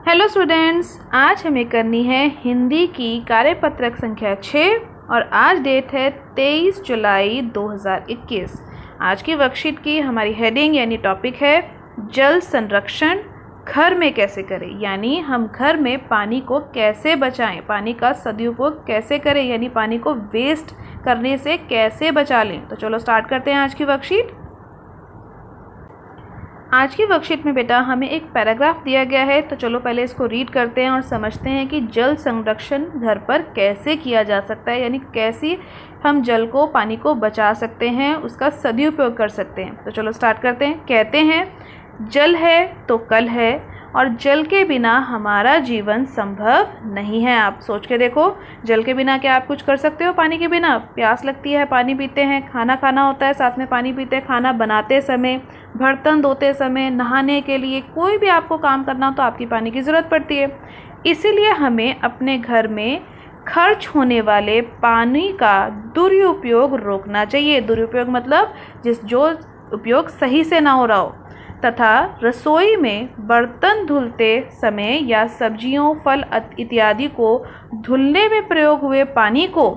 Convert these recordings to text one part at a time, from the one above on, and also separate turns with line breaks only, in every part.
Hello students, आज हमें करनी है हिंदी की कार्यपत्रक संख्या 6 और आज डेट है 23 जुलाई 2021। आज की वर्कशीट की हमारी हेडिंग यानी टॉपिक है जल संरक्षण घर में कैसे करें, यानी हम घर में पानी को कैसे बचाएं, पानी का सदुपयोग कैसे करें, यानी पानी को वेस्ट करने से कैसे बचा लें। तो चलो स्टार्ट करते हैं आज की वर्कशीट। आज की वर्कशीट में बेटा हमें एक पैराग्राफ दिया गया है, तो चलो पहले इसको रीड करते हैं और समझते हैं कि जल संरक्षण घर पर कैसे किया जा सकता है, यानी कैसे हम जल को, पानी को बचा सकते हैं, उसका सदुपयोग कर सकते हैं। तो चलो स्टार्ट करते हैं। कहते हैं जल है तो कल है और जल के बिना हमारा जीवन संभव नहीं है। आप सोच के देखो, जल के बिना क्या आप कुछ कर सकते हो? पानी के बिना प्यास लगती है, पानी पीते हैं, खाना खाना होता है, साथ में पानी पीते हैं, खाना बनाते समय, बर्तन धोते समय, नहाने के लिए, कोई भी आपको काम करना हो तो आपकी पानी की ज़रूरत पड़ती है। इसीलिए हमें अपने घर में खर्च होने वाले पानी का दुरुपयोग रोकना चाहिए। दुरुपयोग मतलब जो उपयोग सही से ना हो रहा हो, तथा रसोई में बर्तन धुलते समय या सब्जियों, फल इत्यादि को धुलने में प्रयोग हुए पानी को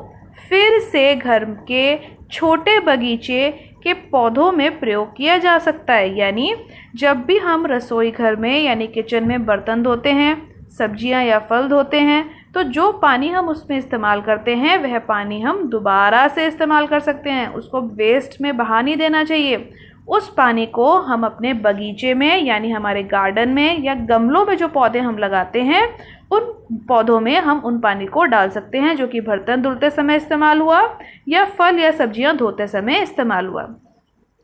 फिर से घर के छोटे बगीचे के पौधों में प्रयोग किया जा सकता है। यानी जब भी हम रसोई घर में यानी किचन में बर्तन धोते हैं, सब्जियां या फल धोते हैं, तो जो पानी हम उसमें इस्तेमाल करते हैं वह पानी हम दोबारा से इस्तेमाल कर सकते हैं। उसको वेस्ट में बहा नहीं देना चाहिए। उस पानी को हम अपने बगीचे में यानी हमारे गार्डन में या गमलों में जो पौधे हम लगाते हैं उन पौधों में हम उन पानी को डाल सकते हैं, जो कि बर्तन धुलते समय इस्तेमाल हुआ या फल या सब्जियां धोते समय इस्तेमाल हुआ।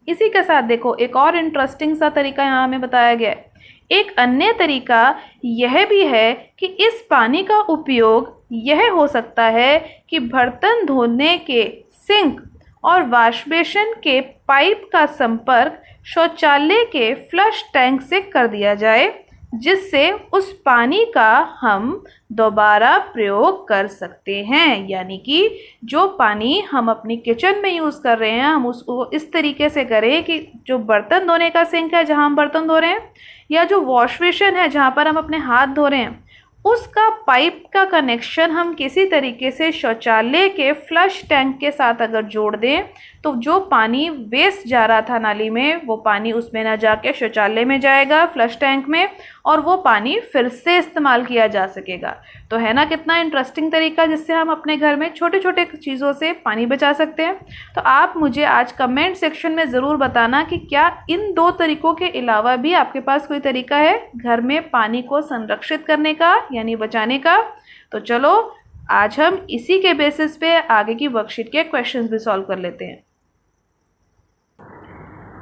इसी के साथ देखो एक और इंटरेस्टिंग सा तरीका यहाँ हमें बताया गया है। एक अन्य तरीका यह भी है कि इस पानी का उपयोग यह हो सकता है कि बर्तन धोने के सिंक और वॉश बेसिन के पाइप का संपर्क शौचालय के फ्लश टैंक से कर दिया जाए, जिससे उस पानी का हम दोबारा प्रयोग कर सकते हैं। यानी कि जो पानी हम अपनी किचन में यूज़ कर रहे हैं, हम उसको इस तरीके से करें कि जो बर्तन धोने का सिंक है जहां हम बर्तन धो रहे हैं, या जो वॉश बेसिन है जहां पर हम अपने हाथ धो रहे हैं, उसका पाइप का कनेक्शन हम किसी तरीके से शौचालय के फ्लश टैंक के साथ अगर जोड़ दें, तो जो पानी वेस्ट जा रहा था नाली में, वो पानी उसमें ना जाके शौचालय में जाएगा, फ्लश टैंक में, और वो पानी फिर से इस्तेमाल किया जा सकेगा। तो है ना कितना इंटरेस्टिंग तरीका, जिससे हम अपने घर में छोटे छोटे चीज़ों से पानी बचा सकते हैं। तो आप मुझे आज कमेंट सेक्शन में ज़रूर बताना कि क्या इन दो तरीकों के अलावा भी आपके पास कोई तरीका है घर में पानी को संरक्षित करने का यानी बचाने का। तो चलो आज हम इसी के बेसिस पे आगे की वर्कशीट के क्वेश्चंस भी सॉल्व कर लेते हैं।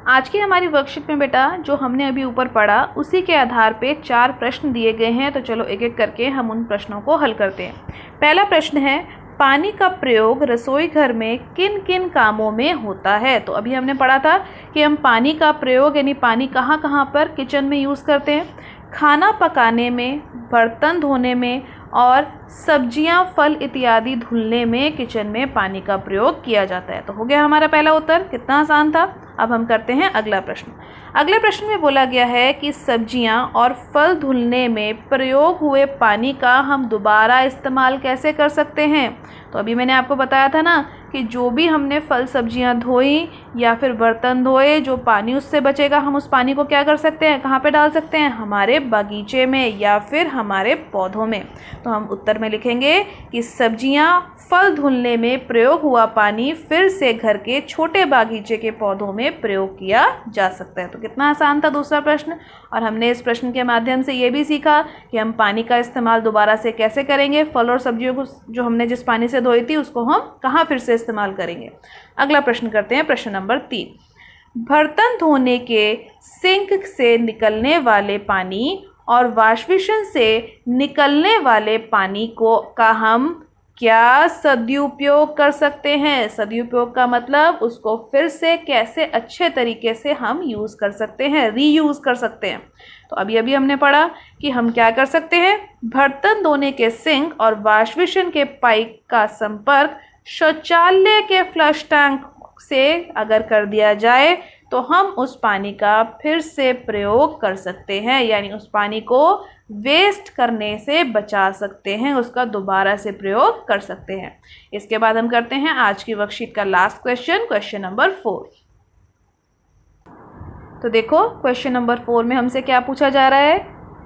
आज की हमारी वर्कशीट में बेटा जो हमने अभी ऊपर पढ़ा उसी के आधार पे 4 प्रश्न दिए गए हैं। तो चलो एक एक करके हम उन प्रश्नों को हल करते हैं। पहला प्रश्न है, पानी का प्रयोग रसोई घर में किन किन कामों में होता है? तो अभी हमने पढ़ा था कि हम पानी का प्रयोग यानी पानी कहाँ कहाँ पर किचन में यूज़ करते हैं। खाना पकाने में, बर्तन धोने में और सब्जियां, फल इत्यादि धुलने में किचन में पानी का प्रयोग किया जाता है। तो हो गया हमारा पहला उत्तर, कितना आसान था। अब हम करते हैं अगला प्रश्न। अगले प्रश्न में बोला गया है कि सब्जियां और फल धुलने में प्रयोग हुए पानी का हम दोबारा इस्तेमाल कैसे कर सकते हैं? तो अभी मैंने आपको बताया था ना कि जो भी हमने फल सब्जियां धोई या फिर बर्तन धोए, जो पानी उससे बचेगा हम उस पानी को क्या कर सकते हैं, कहाँ पे डाल सकते हैं? हमारे बगीचे में या फिर हमारे पौधों में। तो हम उत्तर में लिखेंगे कि सब्जियां, फल धुलने में प्रयोग हुआ पानी फिर से घर के छोटे बागीचे के पौधों में प्रयोग किया जा सकता है। तो कितना आसान था दूसरा प्रश्न। और हमने इस प्रश्न के माध्यम से ये भी सीखा कि हम पानी का इस्तेमाल दोबारा से कैसे करेंगे। फल और सब्जियों को जो हमने जिस पानी से धोई थी उसको हम कहाँ फिर से इस्तेमाल करेंगे। अगला प्रश्न करते हैं, प्रश्न नंबर 3। बर्तन धोने के सिंक से निकलने वाले पानी और वॉश बेसिन से निकलने वाले पानी को का हम क्या सदुपयोग कर सकते हैं? सदुपयोग का मतलब उसको फिर से कैसे अच्छे तरीके से हम यूज़ कर सकते हैं, रीयूज़ कर सकते हैं। तो अभी हमने पढ़ा कि हम क्या कर सकते हैं, बर्तन धोने के सिंक और वॉश बेसिन के पाइप का संपर्क शौचालय के फ्लश टैंक से अगर कर दिया जाए तो हम उस पानी का फिर से प्रयोग कर सकते हैं, यानी उस पानी को वेस्ट करने से बचा सकते हैं, उसका दोबारा से प्रयोग कर सकते हैं। इसके बाद हम करते हैं आज की वर्कशीट का लास्ट क्वेश्चन, क्वेश्चन नंबर 4। तो देखो क्वेश्चन नंबर 4 में हमसे क्या पूछा जा रहा है,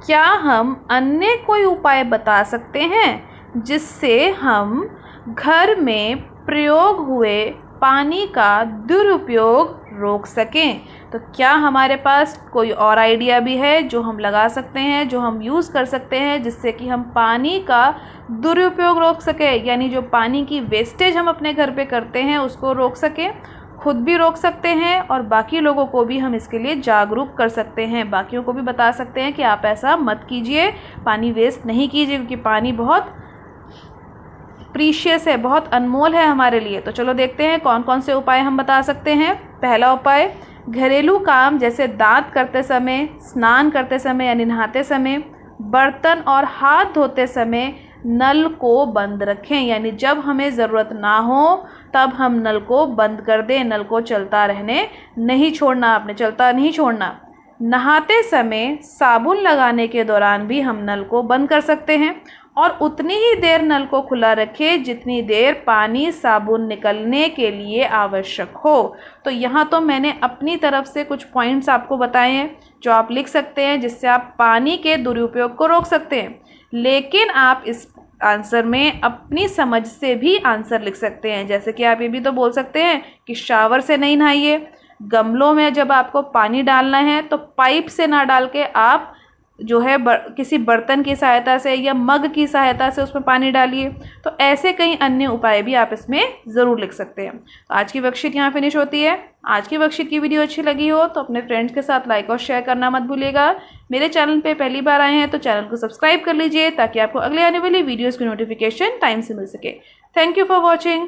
क्या हम अन्य कोई उपाय बता सकते हैं जिससे हम घर में प्रयोग हुए पानी का दुरुपयोग रोक सकें। तो क्या हमारे पास कोई और आइडिया भी है जो हम लगा सकते हैं, जो हम यूज़ कर सकते हैं, जिससे कि हम पानी का दुरुपयोग रोक सकें, यानी जो पानी की वेस्टेज हम अपने घर पे करते हैं उसको रोक सकें, खुद भी रोक सकते हैं और बाकी लोगों को भी हम इसके लिए जागरूक कर सकते हैं। बाकियों को भी बता सकते हैं कि आप ऐसा मत कीजिए, पानी वेस्ट नहीं कीजिए, क्योंकि पानी बहुत प्रीशियस है, बहुत अनमोल है हमारे लिए। तो चलो देखते हैं कौन कौन से उपाय हम बता सकते हैं। पहला उपाय, घरेलू काम जैसे दांत करते समय, स्नान करते समय यानी नहाते समय, बर्तन और हाथ धोते समय नल को बंद रखें, यानी जब हमें ज़रूरत ना हो तब हम नल को बंद कर दें, नल को चलता रहने नहीं छोड़ना, आपने चलता नहीं छोड़ना। नहाते समय साबुन लगाने के दौरान भी हम नल को बंद कर सकते हैं और उतनी ही देर नल को खुला रखें जितनी देर पानी साबुन निकलने के लिए आवश्यक हो। तो यहाँ तो मैंने अपनी तरफ से कुछ पॉइंट्स आपको बताए हैं जो आप लिख सकते हैं, जिससे आप पानी के दुरुपयोग को रोक सकते हैं। लेकिन आप इस आंसर में अपनी समझ से भी आंसर लिख सकते हैं। जैसे कि आप ये भी तो बोल सकते हैं कि शावर से नहीं नहाइए, गमलों में जब आपको पानी डालना है तो पाइप से ना डाल के आप जो है किसी बर्तन की सहायता से या मग की सहायता से उसमें पानी डालिए। तो ऐसे कई अन्य उपाय भी आप इसमें ज़रूर लिख सकते हैं। तो आज की वर्कशीट यहाँ फिनिश होती है। आज की वर्कशीट की वीडियो अच्छी लगी हो तो अपने फ्रेंड्स के साथ लाइक और शेयर करना मत भूलिएगा। मेरे चैनल पे पहली बार आए हैं तो चैनल को सब्सक्राइब कर लीजिए ताकि आपको अगले आने वाली वीडियोज़ की नोटिफिकेशन टाइम से मिल सके। Thank you for watching.